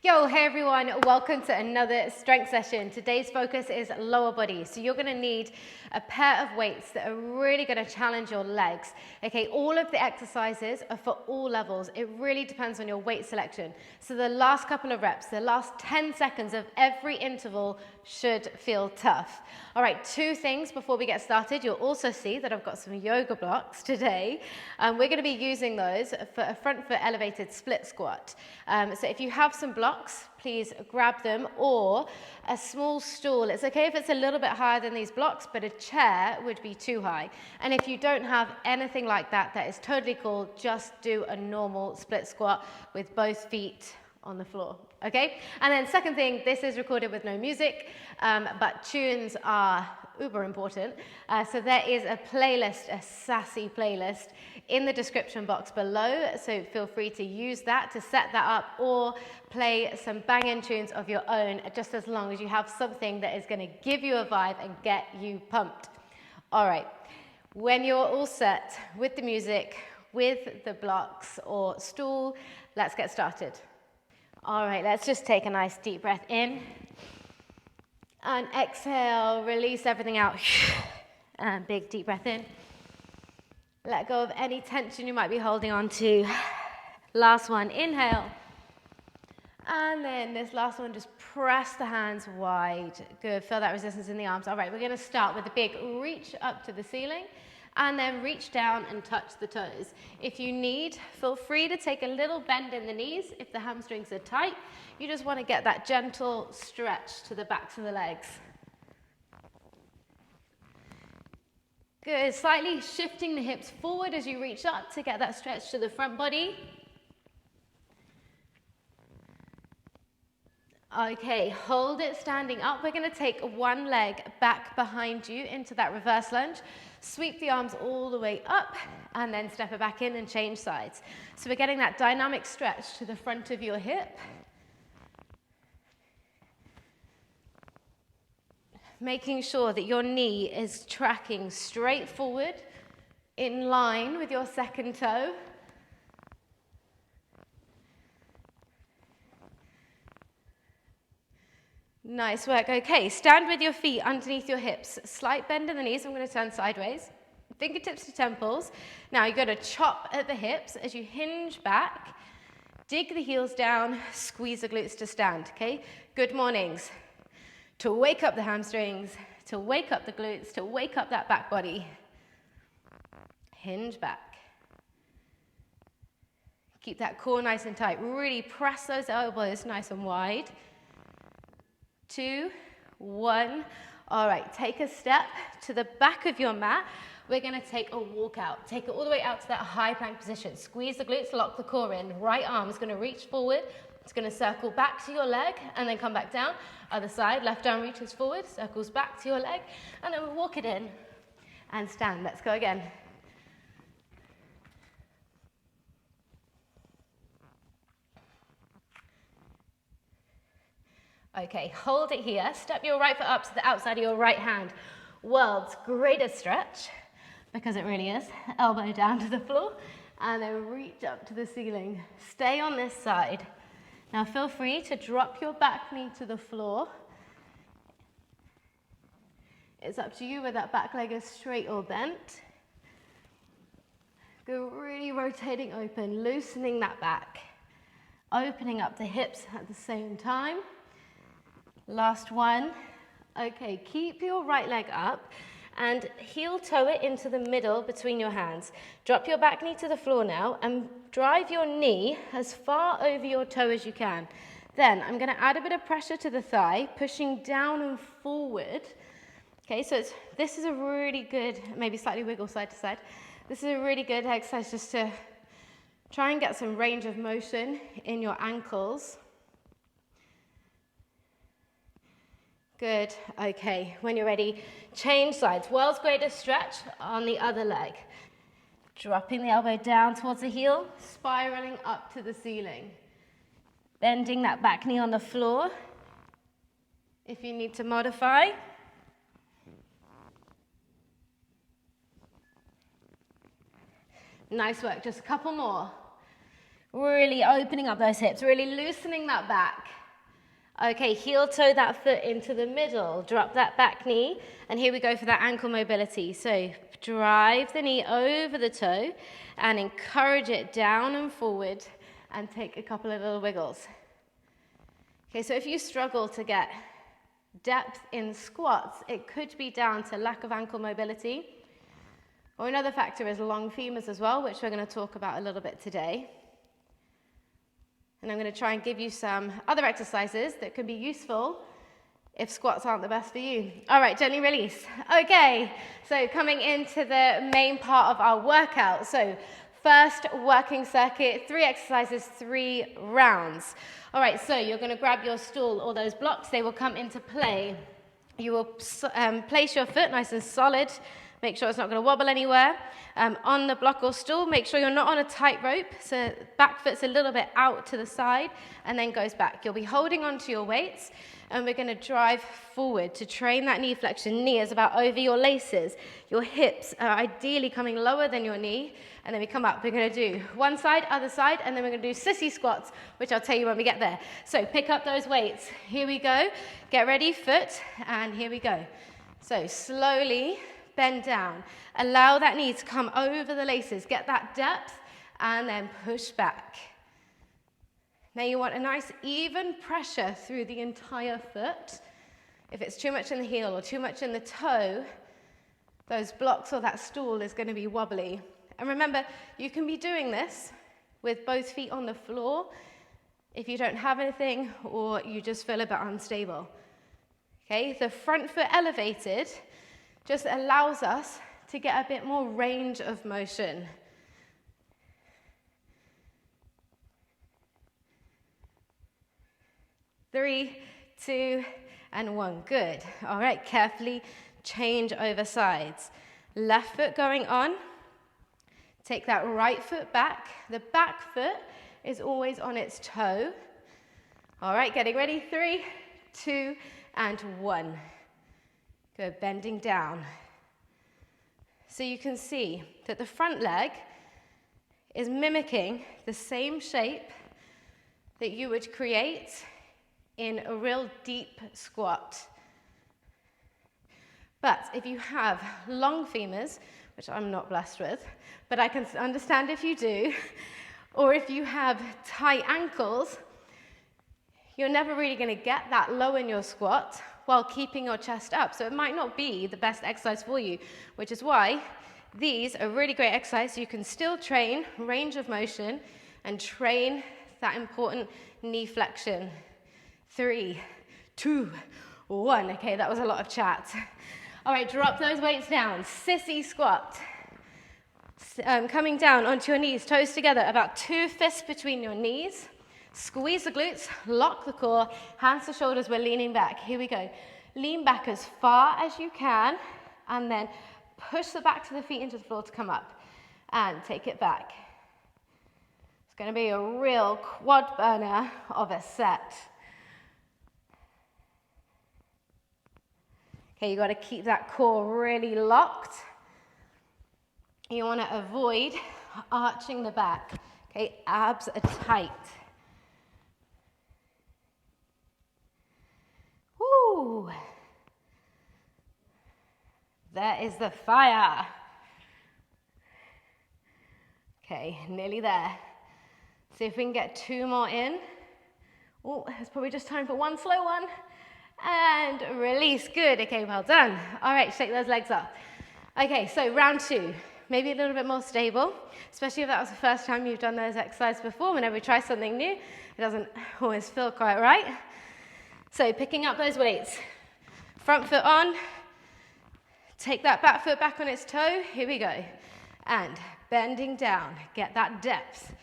Yo, hey everyone, welcome to another strength session. Today's focus is lower body. So you're gonna need a pair of weights that are really gonna challenge your legs. Okay, all of the exercises are for all levels. It really depends on your weight selection. So the last couple of reps, the last 10 seconds of every interval should feel tough. All right, two things before we get started. You'll also see that I've got some yoga blocks today. We're gonna be using those for a front foot elevated split squat. So if you have some blocks, please grab them, or a small stool. It's okay if it's a little bit higher than these blocks, but a chair would be too high. And if you don't have anything like that, that is totally cool. Just do a normal split squat with both feet on the floor, okay? And then second thing, this is recorded with no music, but tunes are uber important. So there is a playlist, a sassy playlist in the description box below. So feel free to use that to set that up, or play some banging tunes of your own, just as long as you have something that is gonna give you a vibe and get you pumped. All right, when you're all set with the music, with the blocks or stool, let's get started. All right, let's just take a nice deep breath in. And exhale, release everything out. And big deep breath in. Let go of any tension you might be holding on to. Last one, inhale. And then this last one, just press the hands wide. Good, feel that resistance in the arms. All right, we're gonna start with a big reach up to the ceiling, and then reach down and touch the toes. If you need, feel free to take a little bend in the knees if the hamstrings are tight. You just want to get that gentle stretch to the backs of the legs. Good, slightly shifting the hips forward as you reach up to get that stretch to the front body. Okay, hold it standing up. We're going to take one leg back behind you into that reverse lunge. Sweep the arms all the way up and then step it back in and change sides. So we're getting that dynamic stretch to the front of your hip. Making sure that your knee is tracking straight forward in line with your second toe. Nice work. Okay, stand with your feet underneath your hips. Slight bend in the knees. I'm going to turn sideways. Fingertips to temples. Now you're going to chop at the hips as you hinge back. Dig the heels down. Squeeze the glutes to stand. Okay, good mornings. To wake up the hamstrings, to wake up the glutes, to wake up that back body. Hinge back. Keep that core nice and tight. Really press those elbows nice and wide. 2, 1. All right, take a step to the back of your mat. We're gonna take a walk out. Take it all the way out to that high plank position. Squeeze the glutes, lock the core in. Right arm is gonna reach forward. It's gonna circle back to your leg and then come back down. Other side, left arm reaches forward, circles back to your leg, and then we'll walk it in and stand. Let's go again. Okay, hold it here. Step your right foot up to the outside of your right hand. World's greatest stretch, because it really is. Elbow down to the floor, and then reach up to the ceiling. Stay on this side. Now feel free to drop your back knee to the floor. It's up to you whether that back leg is straight or bent. Go really rotating open, loosening that back. Opening up the hips at the same time. Last one. Okay, keep your right leg up and heel toe it into the middle between your hands. Drop your back knee to the floor now and drive your knee as far over your toe as you can. Then I'm going to add a bit of pressure to the thigh, pushing down and forward. Okay, so this is a really good, maybe slightly wiggle side to side. This is a really good exercise just to try and get some range of motion in your ankles. Good, okay, when you're ready, change sides. World's greatest stretch on the other leg. Dropping the elbow down towards the heel, spiraling up to the ceiling. Bending that back knee on the floor. If you need to modify. Nice work, just a couple more. Really opening up those hips, really loosening that back. Okay, heel toe that foot into the middle, drop that back knee, and here we go for that ankle mobility. So drive the knee over the toe and encourage it down and forward and take a couple of little wiggles. Okay, so if you struggle to get depth in squats, it could be down to lack of ankle mobility. Or another factor is long femurs as well, which we're going to talk about a little bit today. And I'm going to try and give you some other exercises that can be useful if squats aren't the best for you. All right, gently release. Okay, so coming into the main part of our workout. So first working circuit, 3 exercises, 3 rounds. All right, so you're going to grab your stool or those blocks. They will come into play. You will place your foot nice and solid. Make sure it's not going to wobble anywhere. On the block or stool, make sure you're not on a tight rope. So back foot's a little bit out to the side and then goes back. You'll be holding onto your weights and we're going to drive forward to train that knee flexion. Knee is about over your laces. Your hips are ideally coming lower than your knee. And then we come up. We're going to do one side, other side, and then we're going to do sissy squats, which I'll tell you when we get there. So pick up those weights. Here we go. Get ready, foot, and here we go. So slowly bend down. Allow that knee to come over the laces. Get that depth, and then push back. Now you want a nice even pressure through the entire foot. If it's too much in the heel or too much in the toe, those blocks or that stool is going to be wobbly. And remember, you can be doing this with both feet on the floor if you don't have anything or you just feel a bit unstable. Okay, the front foot elevated just allows us to get a bit more range of motion. Three, 2, and 1. Good. All right, carefully change over sides. Left foot going on. Take that right foot back. The back foot is always on its toe. All right, getting ready. 3, 2, and 1. Good, bending down. So you can see that the front leg is mimicking the same shape that you would create in a real deep squat. But if you have long femurs, which I'm not blessed with, but I can understand if you do, or if you have tight ankles, you're never really going to get that low in your squat while keeping your chest up. So it might not be the best exercise for you, which is why these are really great exercises. So you can still train range of motion and train that important knee flexion. 3, 2, 1. Okay, that was a lot of chat. All right, drop those weights down. Sissy squat. Coming down onto your knees, toes together, about 2 fists between your knees. Squeeze the glutes, lock the core, hands to shoulders, we're leaning back. Here we go. Lean back as far as you can, and then push the back to the feet into the floor to come up. And take it back. It's going to be a real quad burner of a set. Okay, you've got to keep that core really locked. You want to avoid arching the back. Okay, abs are tight. Woo! There is the fire. Okay, nearly there. See if we can get 2 more in. Oh, it's probably just time for 1 slow one. And release. Good. Okay, well done. All right, shake those legs up. Okay, so round 2. Maybe a little bit more stable, especially if that was the first time you've done those exercises before. Whenever we try something new, it doesn't always feel quite right. So picking up those weights. Front foot on. Take that back foot back on its toe. Here we go. And bending down. Get that depth.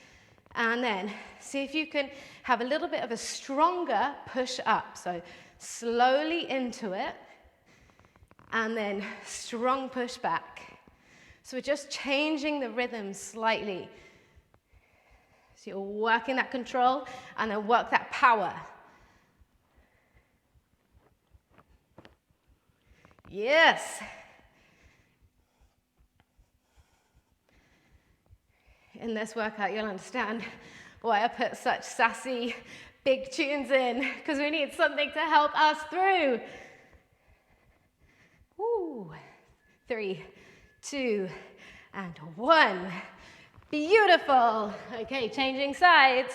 And then see if you can have a little bit of a stronger push up. So slowly into it. And then strong push back. So we're just changing the rhythm slightly. So you're working that control and then work that power. Yes. In this workout, you'll understand why I put such sassy, big tunes in, because we need something to help us through. Woo. 3, 2, and 1. Beautiful. Okay, changing sides.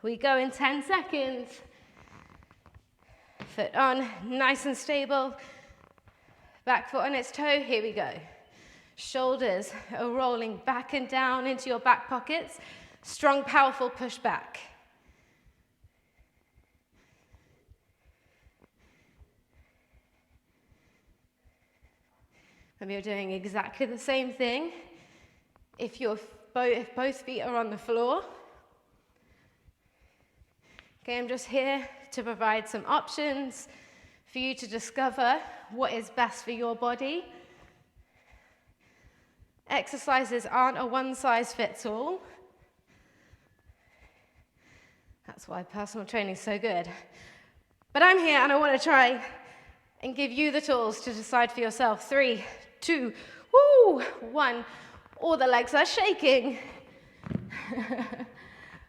We go in 10 seconds. Foot on, nice and stable. Back foot on its toe, here we go. Shoulders are rolling back and down into your back pockets. Strong, powerful push back. And you're doing exactly the same thing if both feet are on the floor. Okay, I'm just here to provide some options for you to discover what is best for your body. Exercises aren't a one-size-fits-all. That's why personal training is so good. But I'm here and I want to try and give you the tools to decide for yourself. 3, 2, 1. All the legs are shaking.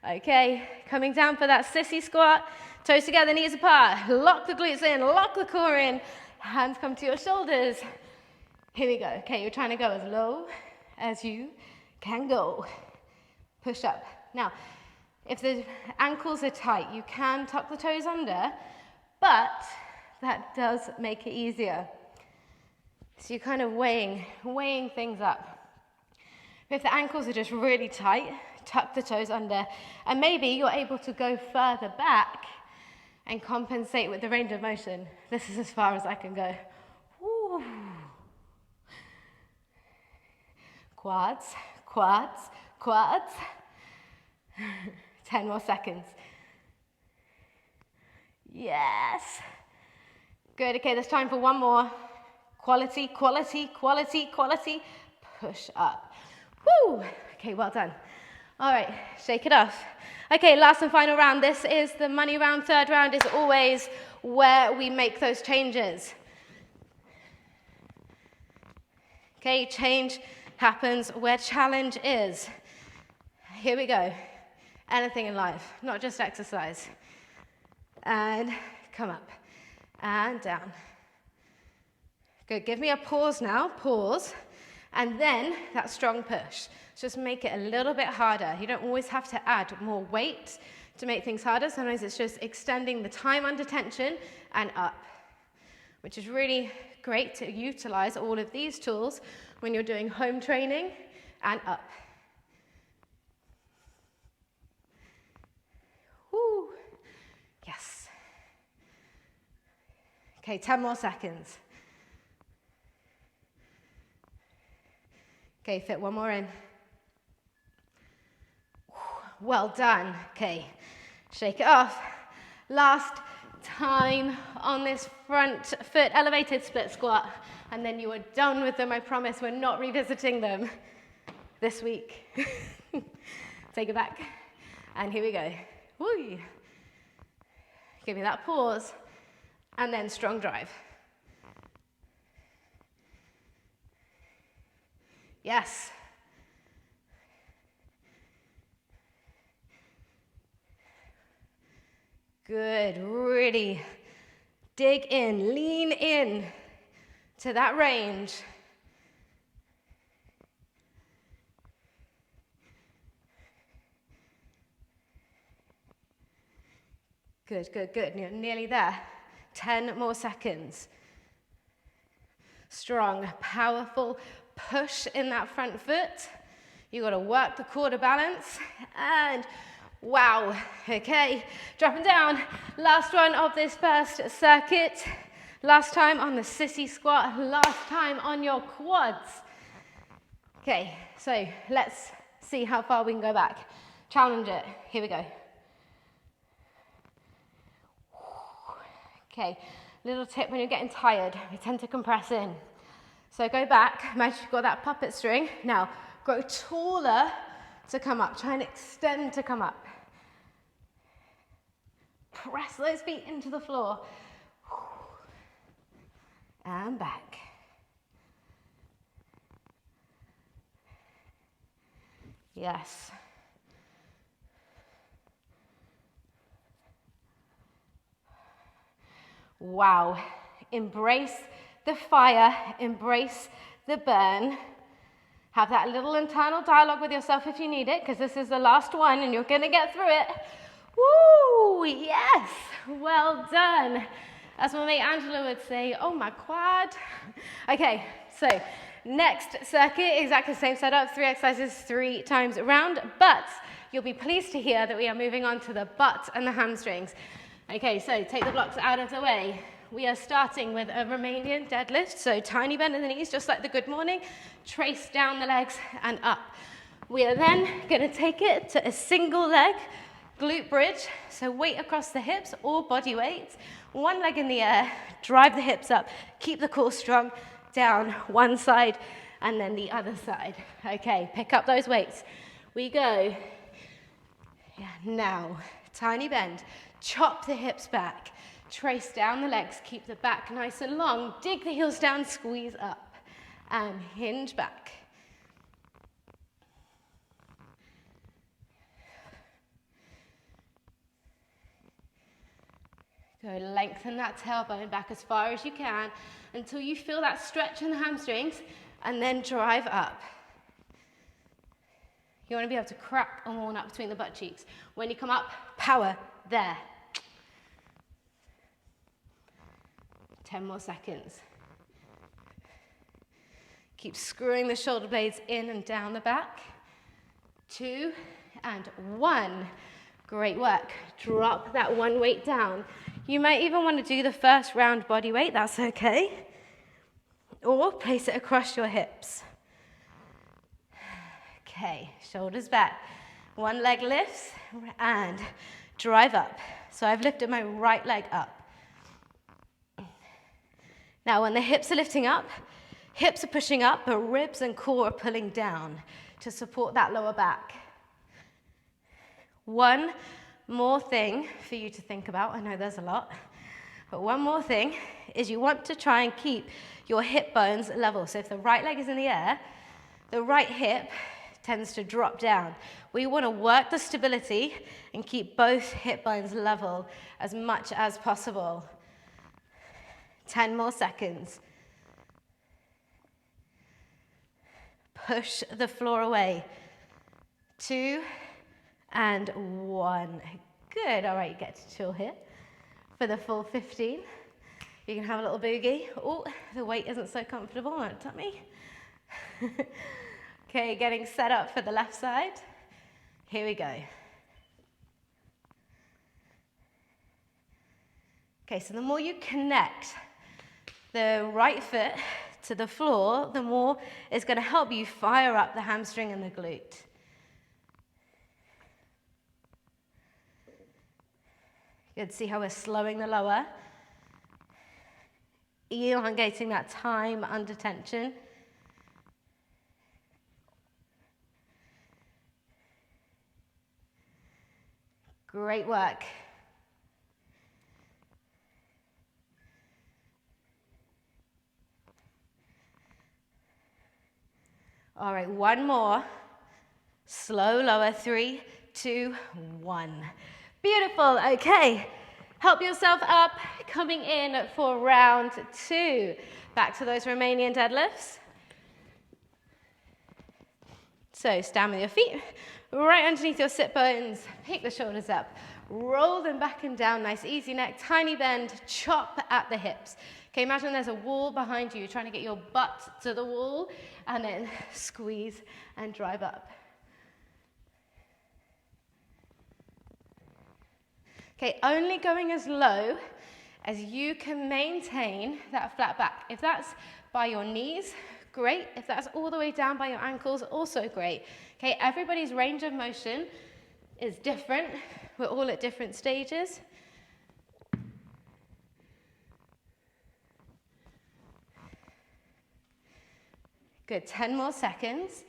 Okay, coming down for that sissy squat. Toes together, knees apart. Lock the glutes in, lock the core in. Hands come to your shoulders. Here we go. Okay, you're trying to go as low as you can go. Push up. Now, if the ankles are tight, you can tuck the toes under, but that does make it easier. So you're kind of weighing things up. If the ankles are just really tight, tuck the toes under, and maybe you're able to go further back and compensate with the range of motion. This is as far as I can go. Woo. Quads, quads, quads. 10 more seconds. Yes. Good, okay, there's time for one more. Quality, quality, quality, quality. Push up. Woo! Okay, well done. All right, shake it off. Okay, last and final round. This is the money round. Third round is always where we make those changes. Okay, change happens where challenge is. Here we go. Anything in life, not just exercise. And come up and down. Good, give me a pause now, pause. And then that strong push. Just make it a little bit harder. You don't always have to add more weight to make things harder. Sometimes it's just extending the time under tension and up, which is really great to utilize all of these tools when you're doing home training and up. Woo. Yes. Okay, 10 more seconds. Okay, fit one more in. Well done. Okay, shake it off. Last time on this front foot elevated split squat, and then you are done with them. I promise we're not revisiting them this week. Take it back. And here we go. Woo. Give me that pause, and then strong drive. Yes. Good, really dig in, lean in to that range. Good, good, good, you're nearly there. 10 more seconds. Strong, powerful push in that front foot. You got to work the core to balance, and wow, okay, dropping down. Last one of this first circuit. Last time on the sissy squat, last time on your quads. Okay, so let's see how far we can go back. Challenge it, here we go. Okay, little tip when you're getting tired, we tend to compress in. So go back, imagine you've got that puppet string. Now, grow taller to come up. Try and extend to come up. Press those feet into the floor. And back. Yes. Wow. Embrace the fire, embrace the burn. Have that little internal dialogue with yourself if you need it, because this is the last one and you're gonna get through it. Woo, yes, well done. As my mate Angela would say, oh my quad. Okay, so next circuit, exactly the same setup, 3 exercises 3 times around, but you'll be pleased to hear that we are moving on to the butt and the hamstrings. Okay, so take the blocks out of the way. We are starting with a Romanian deadlift, so tiny bend in the knees, just like the good morning. Trace down the legs and up. We are then going to take it to a single leg glute bridge, so weight across the hips or body weight. One leg in the air, drive the hips up, keep the core strong, down one side and then the other side. Okay, pick up those weights. We go. Yeah, now, tiny bend, chop the hips back. Trace down the legs, keep the back nice and long, dig the heels down, squeeze up, and hinge back. Go lengthen that tailbone back as far as you can until you feel that stretch in the hamstrings, and then drive up. You want to be able to crack a walnut between the butt cheeks. When you come up, power, there. 10 more seconds. Keep screwing the shoulder blades in and down the back. 2 and 1. Great work. Drop that one weight down. You might even want to do the first round body weight, that's okay. Or place it across your hips. Okay, shoulders back. One leg lifts and drive up. So I've lifted my right leg up. Now, when the hips are lifting up, hips are pushing up, but ribs and core are pulling down to support that lower back. One more thing for you to think about. I know there's a lot, but one more thing is you want to try and keep your hip bones level. So if the right leg is in the air, the right hip tends to drop down. We want to work the stability and keep both hip bones level as much as possible. 10 more seconds. Push the floor away. 2 and 1. Good. All right, you get to chill here for the full 15. You can have a little boogie. Oh, the weight isn't so comfortable on it, tummy. Okay, getting set up for the left side. Here we go. Okay, so the more you connect the right foot to the floor, the more it's going to help you fire up the hamstring and the glute. Good, see how we're slowing the lower, elongating that time under tension. Great work. All right, one more. Slow lower, 3, 2, 1. Beautiful, okay. Help yourself up, coming in for round 2. Back to those Romanian deadlifts. So stand with your feet right underneath your sit bones, pick the shoulders up, roll them back and down, nice easy neck, tiny bend, chop at the hips. Okay, imagine there's a wall behind you, trying to get your butt to the wall, and then squeeze and drive up. Okay, only going as low as you can maintain that flat back. If that's by your knees, great. If that's all the way down by your ankles, also great. Okay, everybody's range of motion is different. We're all at different stages. Good, 10 more seconds.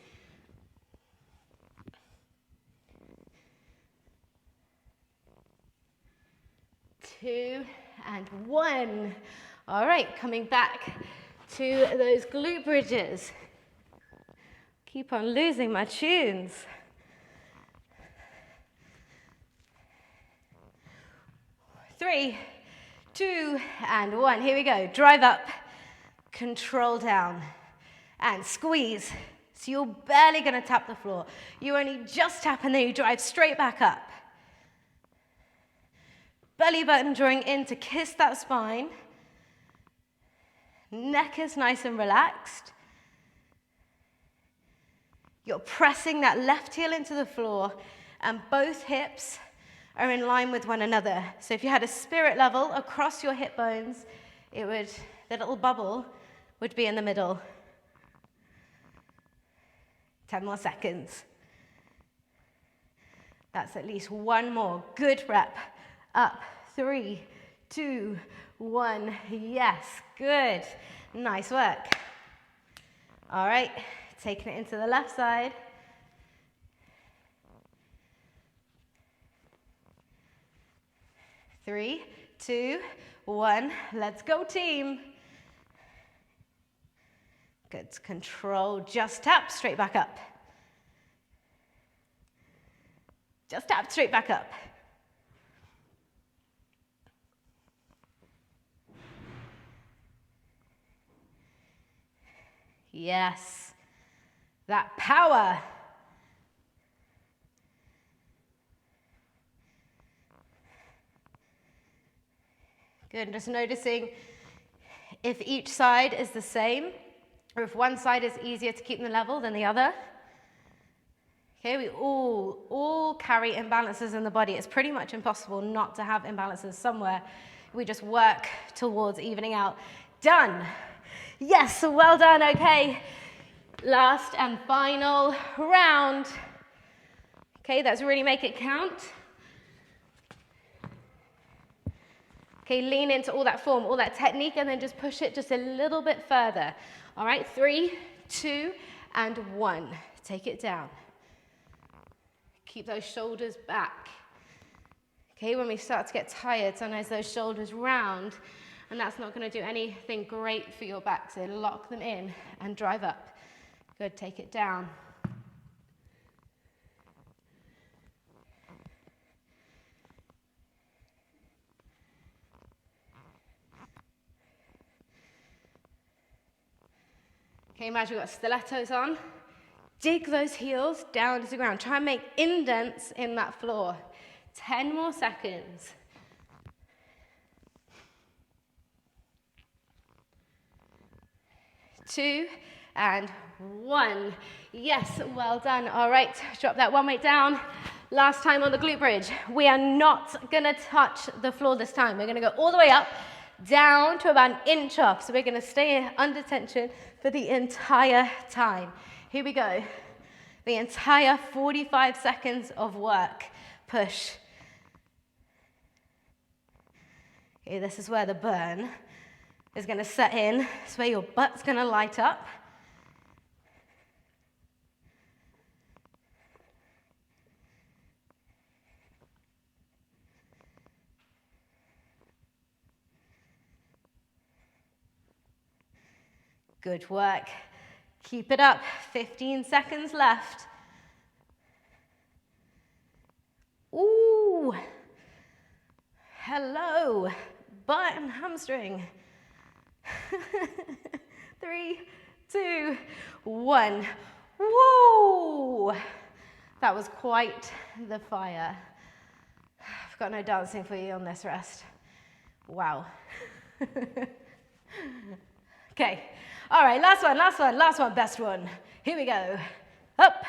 Two and 1. All right, coming back to those glute bridges. Keep on losing my tunes. 3, 2, and 1. Here we go. Drive up, control down, and squeeze. So you're barely going to tap the floor. You only just tap and then you drive straight back up. Belly button drawing in to kiss that spine. Neck is nice and relaxed. You're pressing that left heel into the floor and both hips are in line with one another. So if you had a spirit level across your hip bones, the little bubble would be in the middle. 10 more seconds. That's at least one more. Good rep. Up. 3, 2, 1. Yes. Good. Nice work. All right. Taking it into the left side. Three, 2, 1. Let's go, team. Good control. Just tap straight back up. Just tap straight back up. Yes. That power. Good. Just noticing if each side is the same, or if one side is easier to keep the level than the other. Okay, we all carry imbalances in the body. It's pretty much impossible not to have imbalances somewhere. We just work towards evening out. Done. Yes, well done. Okay, last and final round. Okay, let's really make it count. Okay, lean into all that form, all that technique, and then just push it just a little bit further. All right, 3, 2, and 1. Take it down. Keep those shoulders back. Okay, when we start to get tired, sometimes those shoulders round, and that's not going to do anything great for your back, so lock them in and drive up. Good, take it down. Okay, imagine we've got stilettos on. Dig those heels down to the ground. Try and make indents in that floor. 10 more seconds. 2, and 1. Yes, well done. All right, drop that one weight down. Last time on the glute bridge. We are not going to touch the floor this time. We're going to go all the way up, down to about an inch off. So we're going to stay under tension for the entire time. Here we go. The entire 45 seconds of work. Push. Okay, this is where the burn is going to set in. It's where your butt's going to light up. Good work. Keep it up. 15 seconds left. Ooh. Hello. Butt and hamstring. 3, 2, 1. Woo! That was quite the fire. I've got no dancing for you on this rest. Wow. Okay. All right, last one, best one. Here we go. Up,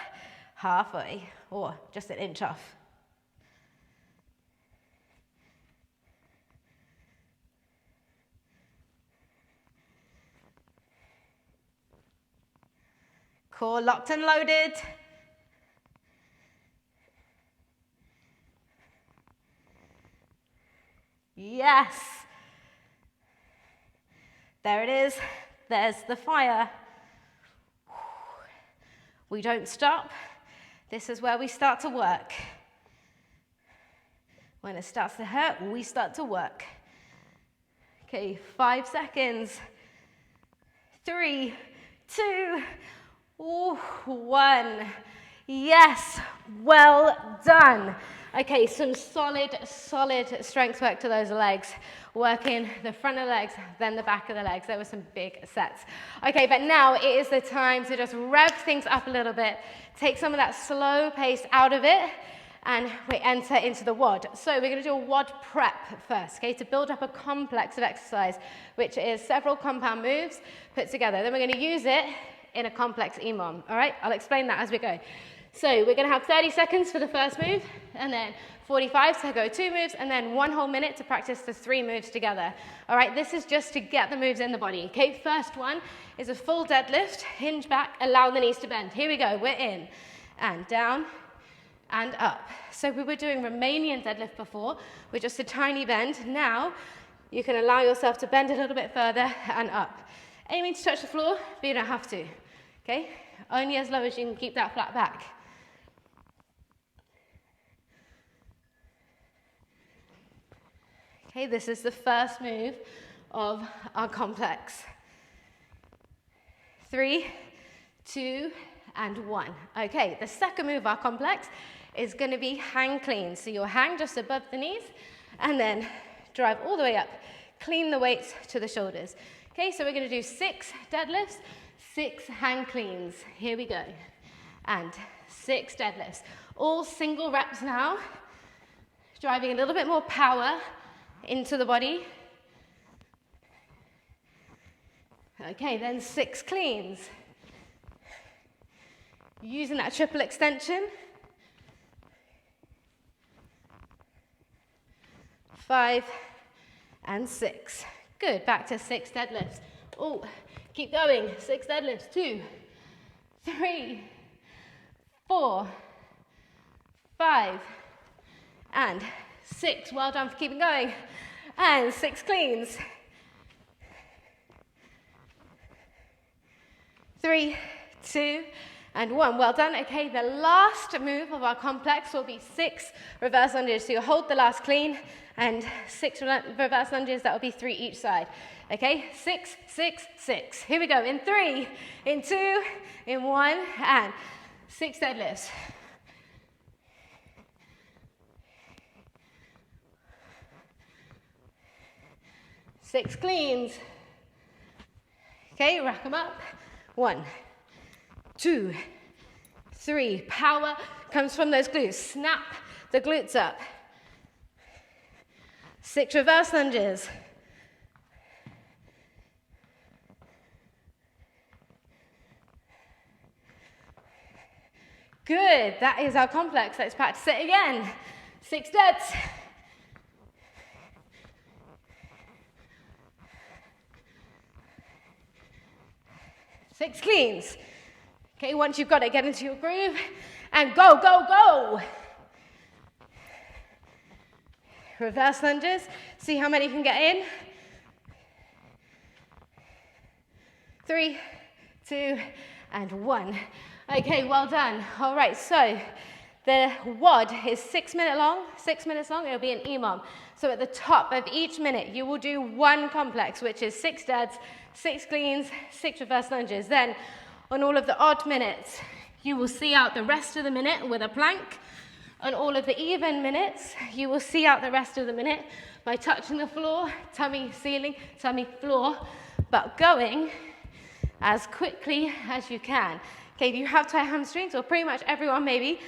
halfway, or just an inch off. Core locked and loaded. Yes. There it is. There's the fire. We don't stop. This is where we start to work. When it starts to hurt, we start to work. Okay, 5 seconds. 3, 2, 1. Yes, well done. Okay, some solid strength work to those legs. Working the front of the legs, then the back of the legs. There were some big sets. Okay, but now it is the time to just rev things up a little bit. Take some of that slow pace out of it, and we enter into the WOD. So we're going to do a WOD prep first, okay, to build up a complex of exercise, which is several compound moves put together. Then we're going to use it in a complex EMOM, all right? I'll explain that as we go. So we're going to have 30 seconds for the first move, and then 45 to go 2 moves, and then 1 whole minute to practice the 3 moves together. All right, this is just to get the moves in the body. Okay, first one is a full deadlift, hinge back, allow the knees to bend. Here we go, we're in, and down, and up. So we were doing Romanian deadlift before with just a tiny bend. Now you can allow yourself to bend a little bit further and up. Aiming to touch the floor, but you don't have to. Okay, only as low as you can keep that flat back. Okay, this is the first move of our complex. 3, 2, and 1. Okay, the second move of our complex is going to be hang clean. So you'll hang just above the knees and then drive all the way up. Clean the weights to the shoulders. Okay, so we're going to do 6 deadlifts, 6 hang cleans. Here we go. And 6 deadlifts. All single reps now. Driving a little bit more power into the body. Okay, then 6 cleans. Using that triple extension. 5 and 6. Good, back to 6 deadlifts. Oh, keep going. 6 deadlifts. 2, 3, 4, 5, and 6. Well done for keeping going. And 6 cleans. 3, 2, and 1. Well done. Okay, the last move of our complex will be 6 reverse lunges. So you hold the last clean and 6 reverse lunges. That will be 3 each side. Okay, 6, 6, 6. Here we go. In 3, in 2, in 1, and 6 deadlifts. 6 cleans. Okay, rack them up. 1, 2, 3. Power comes from those glutes. Snap the glutes up. 6 reverse lunges. Good, that is our complex. Let's practice it again. 6 deads. 6 cleans. Okay, once you've got it, get into your groove and go, go, go. Reverse lunges. See how many you can get in. 3, 2, and 1. Okay, well done. All right, so the WOD is 6 minutes long. It'll be an EMOM. So at the top of each minute, you will do 1 complex, which is 6 deads, 6 cleans, 6 reverse lunges. Then on all of the odd minutes, you will see out the rest of the minute with a plank. On all of the even minutes, you will see out the rest of the minute by touching the floor, tummy ceiling, tummy floor, but going as quickly as you can. Okay, if you have tight hamstrings, or pretty much everyone maybe,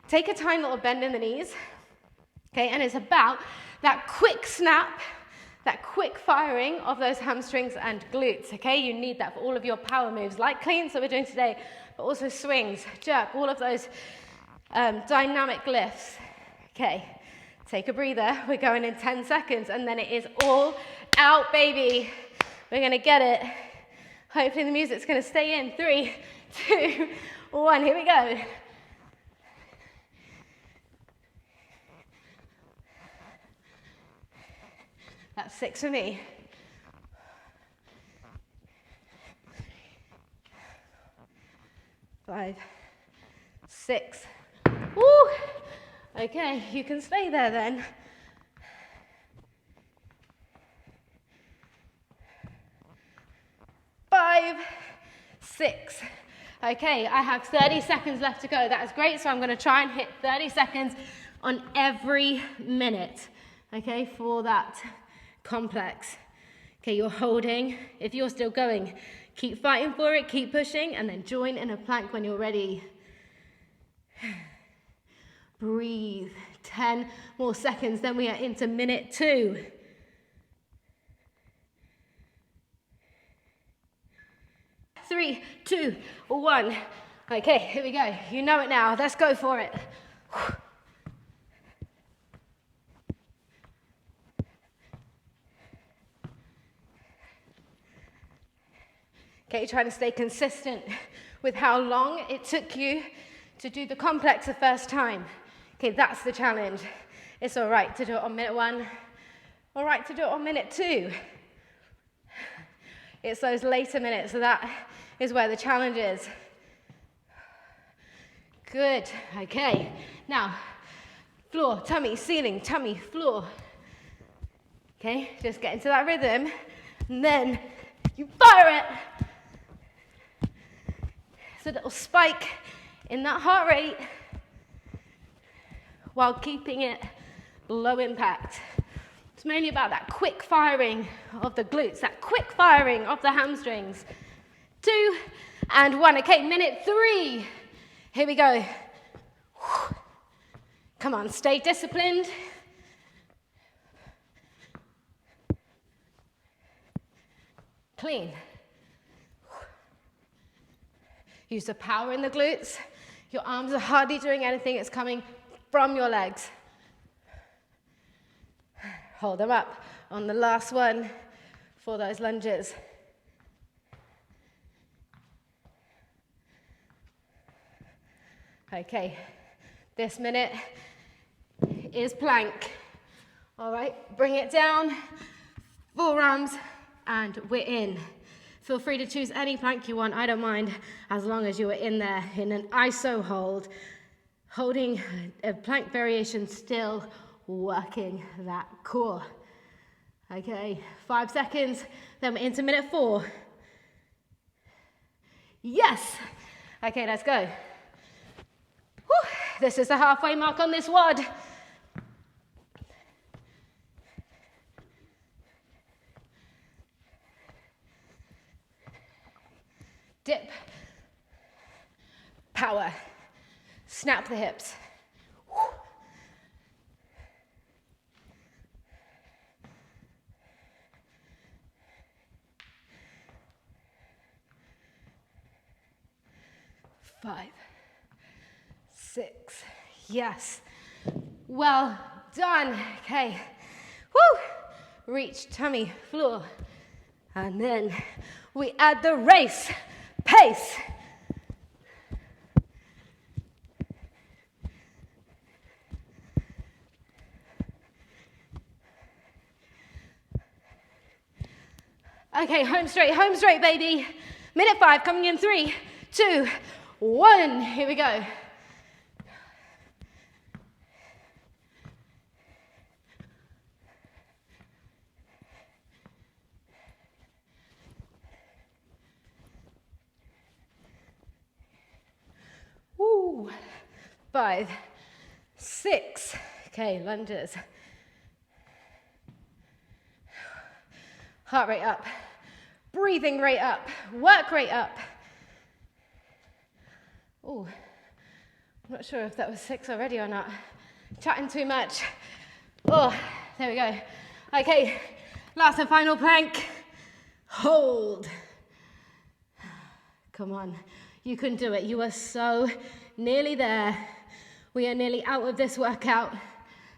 take a tiny little bend in the knees. Okay, and it's about that quick snap, that quick firing of those hamstrings and glutes. Okay, you need that for all of your power moves, like cleans that we're doing today, but also swings, jerk, all of those dynamic lifts. Okay, take a breather. We're going in 10 seconds, and then it is all out, baby. We're gonna get it. Hopefully the music's gonna stay in. 3, 2, 1, here we go. That's 6 for me. 5, 6. Woo! Okay, you can stay there then. 5, 6. Okay, I have 30 seconds left to go. That is great, so I'm going to try and hit 30 seconds on every minute, okay, for that complex. Okay, you're holding. If you're still going, keep fighting for it, keep pushing, and then join in a plank when you're ready. Breathe. 10 more seconds, then we are into minute 2. Three, 2, 1. Okay, here we go. You know it now. Let's go for it. Okay, trying to stay consistent with how long it took you to do the complex the first time. Okay, that's the challenge. It's all right to do it on minute 1, all right to do it on minute 2. It's those later minutes, so that is where the challenge is. Good, okay. Now, floor, tummy, ceiling, tummy, floor. Okay, just get into that rhythm, and then you fire it. It's a little spike in that heart rate while keeping it low impact. It's mainly about that quick firing of the glutes, that quick firing of the hamstrings. 2 and 1. Okay, minute 3. Here we go. Come on, stay disciplined. Clean. Use the power in the glutes. Your arms are hardly doing anything. It's coming from your legs. Hold them up on the last one for those lunges. Okay, this minute is plank. All right, bring it down, forearms, and we're in. Feel free to choose any plank you want, I don't mind, as long as you are in there in an iso hold, holding a plank variation still, working that core. Okay, 5 seconds, then we're into minute 4. Yes! Okay, let's go. Whew. This is the halfway mark on this WOD. Dip. Power. Snap the hips. Whew. Five, 6, yes. Well done. Okay. Woo! Reach tummy, floor. And then we add the race, pace. Okay, home straight, baby. Minute 5, coming in 3, 2, 1. Here we go. Woo. 5, 6. Okay, lunges. Heart rate up. Breathing rate up. Work rate up. Oh, I'm not sure if that was 6 already or not. Chatting too much. Oh, there we go. Okay, last and final plank. Hold. Come on, you can do it. You are so nearly there. We are nearly out of this workout.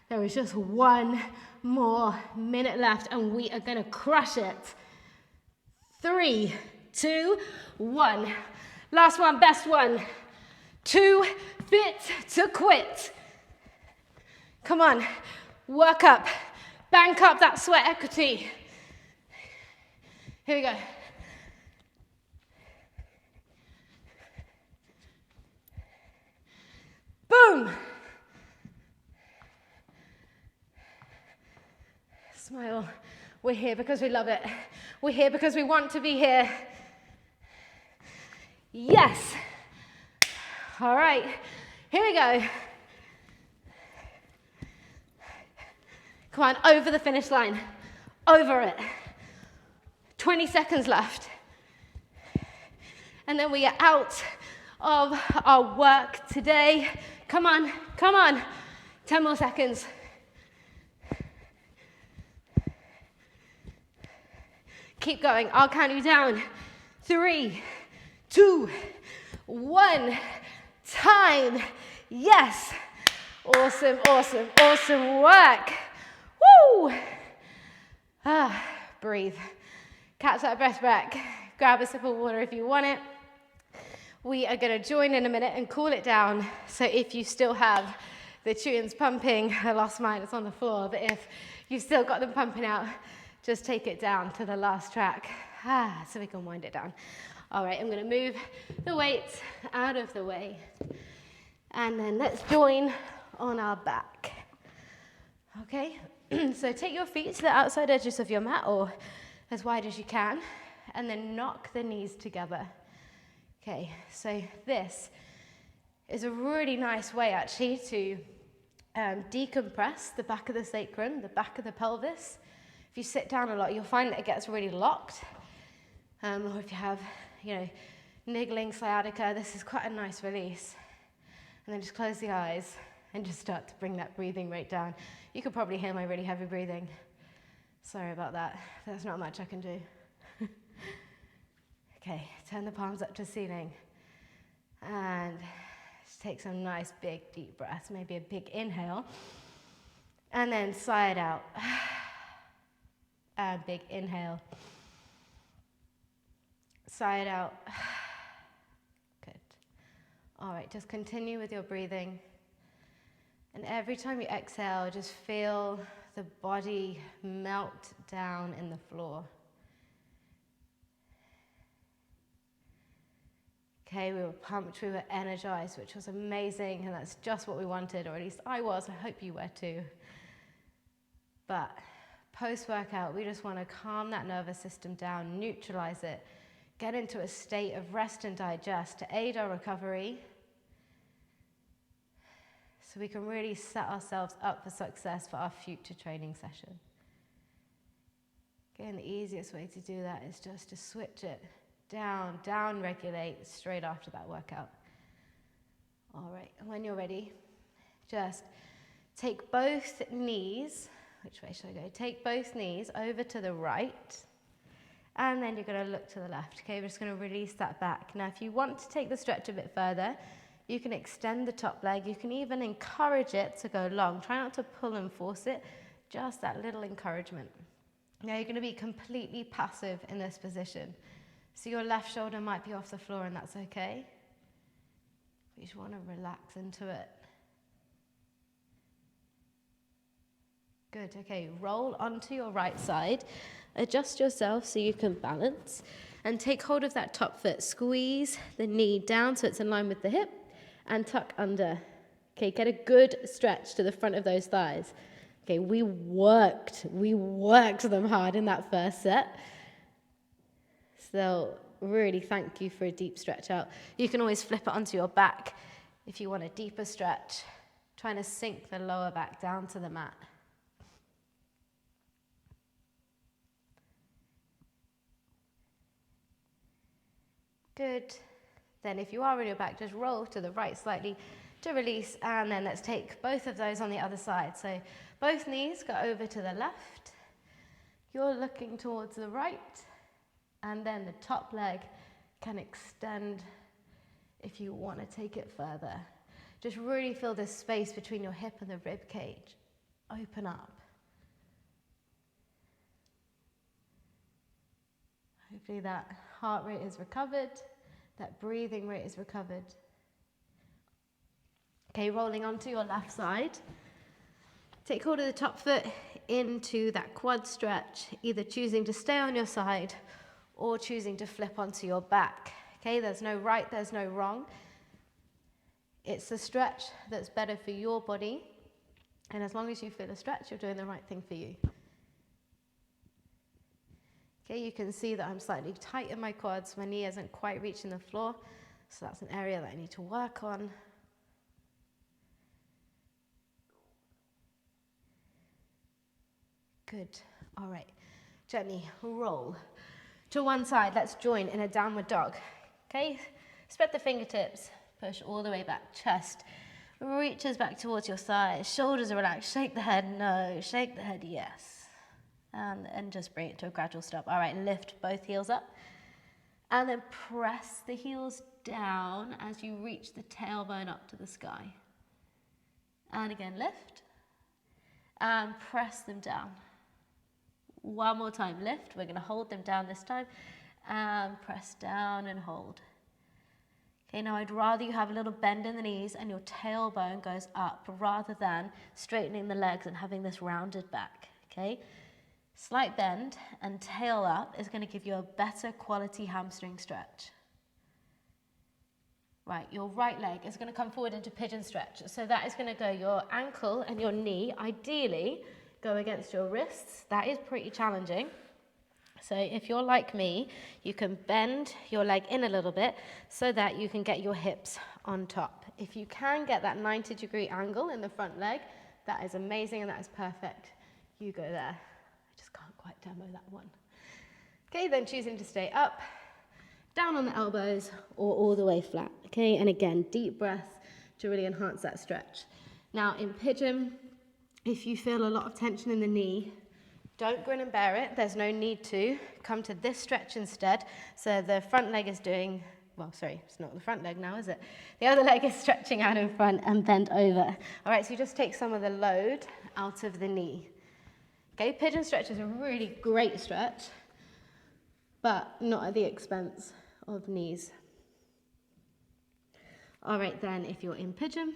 There is just 1 more minute left and we are gonna crush it. 3, 2, 1. Last one, best one. Too fit to quit. Come on, work up, bank up that sweat equity. Here we go. Boom. Smile. We're here because we love it. We're here because we want to be here. Yes. All right, here we go. Come on, over the finish line. Over it. 20 seconds left. And then we are out of our work today. Come on, come on. 10 more seconds. Keep going. I'll count you down. 3, 2, 1. Time. Yes. Awesome, awesome, awesome work. Woo! Breathe. Catch that breath back. Grab a sip of water if you want it. We are going to join in a minute and cool it down. So if you still have the tunes pumping, I lost mine, it's on the floor, but if you've still got them pumping out, just take it down to the last track. So we can wind it down. All right, I'm going to move the weights out of the way. And then let's join on our back. Okay, so take your feet to the outside edges of your mat or as wide as you can, and then knock the knees together. Okay, so this is a really nice way actually to decompress the back of the sacrum, the back of the pelvis. If you sit down a lot, you'll find that it gets really locked. Or if you have, niggling sciatica, this is quite a nice release. And then just close the eyes and just start to bring that breathing rate down. You could probably hear my really heavy breathing. Sorry about that. There's not much I can do. Okay, turn the palms up to the ceiling. And just take some nice big deep breaths, maybe a big inhale. And then sigh it out. And big inhale. Sigh it out. Good. All right, just continue with your breathing. And every time you exhale, just feel the body melt down in the floor. Okay, we were pumped, we were energized, which was amazing, and that's just what we wanted, or at least I was. I hope you were too. But post-workout, we just want to calm that nervous system down, neutralize it, get into a state of rest and digest to aid our recovery so we can really set ourselves up for success for our future training session. Again, the easiest way to do that is just to switch it down, regulate straight after that workout. All right, when you're ready, just take both knees, which way should I go? Take both knees over to the right, and then you're going to look to the left. Okay, we're just going to release that back. Now, if you want to take the stretch a bit further, you can extend the top leg. You can even encourage it to go long. Try not to pull and force it, just that little encouragement. Now, you're going to be completely passive in this position. So your left shoulder might be off the floor, and that's okay. But you just want to relax into it. Good, okay, roll onto your right side. Adjust yourself so you can balance. And take hold of that top foot. Squeeze the knee down so it's in line with the hip. And tuck under. Okay, get a good stretch to the front of those thighs. Okay, we worked them hard in that first set. So really thank you for a deep stretch out. You can always flip it onto your back if you want a deeper stretch, trying to sink the lower back down to the mat. Good. Then if you are on your back, just roll to the right slightly to release, and then let's take both of those on the other side. So both knees go over to the left. You're looking towards the right. And then the top leg can extend if you want to take it further. Just really feel this space between your hip and the rib cage. Open up. Hopefully that heart rate is recovered, that breathing rate is recovered. Okay, rolling onto your left side. Take hold of the top foot into that quad stretch, either choosing to stay on your side or choosing to flip onto your back. Okay, there's no right, there's no wrong. It's a stretch that's better for your body, and as long as you feel a stretch, you're doing the right thing for you. Okay, you can see that I'm slightly tight in my quads, my knee isn't quite reaching the floor, so that's an area that I need to work on. Good. All right. Gently roll to one side. Let's join in a downward dog. Okay. Spread the fingertips. Push all the way back. Chest reaches back towards your thighs. Shoulders are relaxed. Shake the head. No. Shake the head. Yes. And just bring it to a gradual stop. All right. Lift both heels up. And then press the heels down as you reach the tailbone up to the sky. And again, lift. And press them down. One more time, lift. We're going to hold them down this time. And press down and hold. Okay, now I'd rather you have a little bend in the knees and your tailbone goes up rather than straightening the legs and having this rounded back, okay? Slight bend and tail up is going to give you a better quality hamstring stretch. Right, your right leg is going to come forward into pigeon stretch. So that is going to go your ankle and your knee, ideally, go against your wrists. That is pretty challenging. So if you're like me, you can bend your leg in a little bit so that you can get your hips on top. If you can get that 90-degree angle in the front leg, that is amazing and that is perfect. You go there. I just can't quite demo that one. Okay, then choosing to stay up, down on the elbows, or all the way flat. Okay, and again, deep breath to really enhance that stretch. Now in pigeon, if you feel a lot of tension in the knee, don't grin and bear it. There's no need to. Come to this stretch instead. So the front leg is doing, well, sorry, it's not the front leg now, is it? The other leg is stretching out in front and bent over. All right, so you just take some of the load out of the knee. Okay, pigeon stretch is a really great stretch, but not at the expense of knees. All right, then, if you're in pigeon,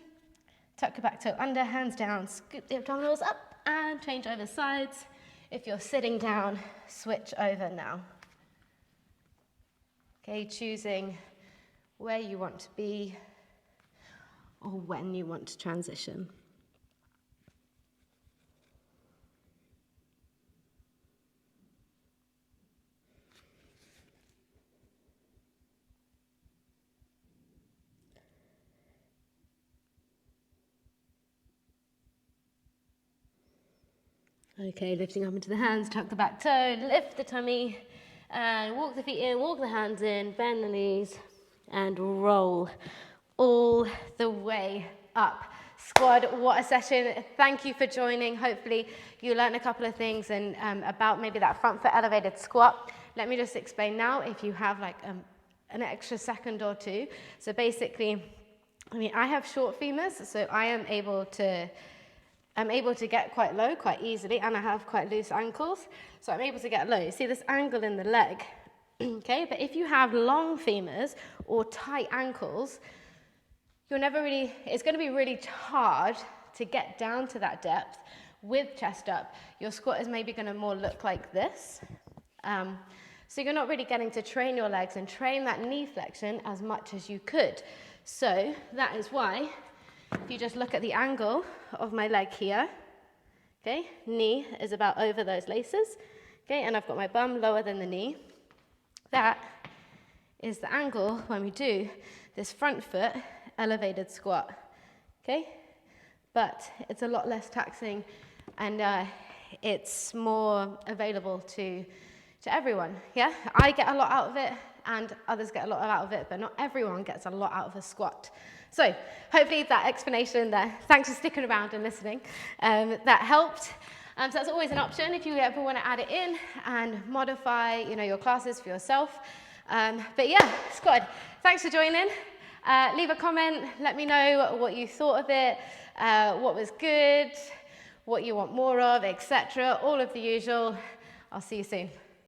tuck your back toe under, hands down, scoop the abdominals up, and change over sides. If you're sitting down, switch over now. Okay, choosing where you want to be or when you want to transition. Okay, lifting up into the hands, tuck the back toe, lift the tummy, and walk the feet in, walk the hands in, bend the knees, and roll all the way up. Squad, what a session. Thank you for joining. Hopefully you learned a couple of things and about maybe that front foot elevated squat. Let me just explain now if you have like an extra second or two. So basically, I have short femurs, so I'm able to get quite low quite easily, and I have quite loose ankles, so I'm able to get low. See this angle in the leg, okay? But if you have long femurs or tight ankles, it's going to be really hard to get down to that depth with chest up. Your squat is maybe going to more look like this. So you're not really getting to train your legs and train that knee flexion as much as you could. So that is why, if you just look at the angle of my leg here, okay, knee is about over those laces, okay, and I've got my bum lower than the knee. That is the angle when we do this front foot elevated squat, okay? But it's a lot less taxing and it's more available to everyone, yeah? I get a lot out of it and others get a lot out of it, but not everyone gets a lot out of a squat. So hopefully that explanation there, thanks for sticking around and listening, that helped. So that's always an option if you ever want to add it in and modify, your classes for yourself. But yeah, squad, thanks for joining. Leave a comment, let me know what you thought of it, what was good, what you want more of, etc. All of the usual. I'll see you soon.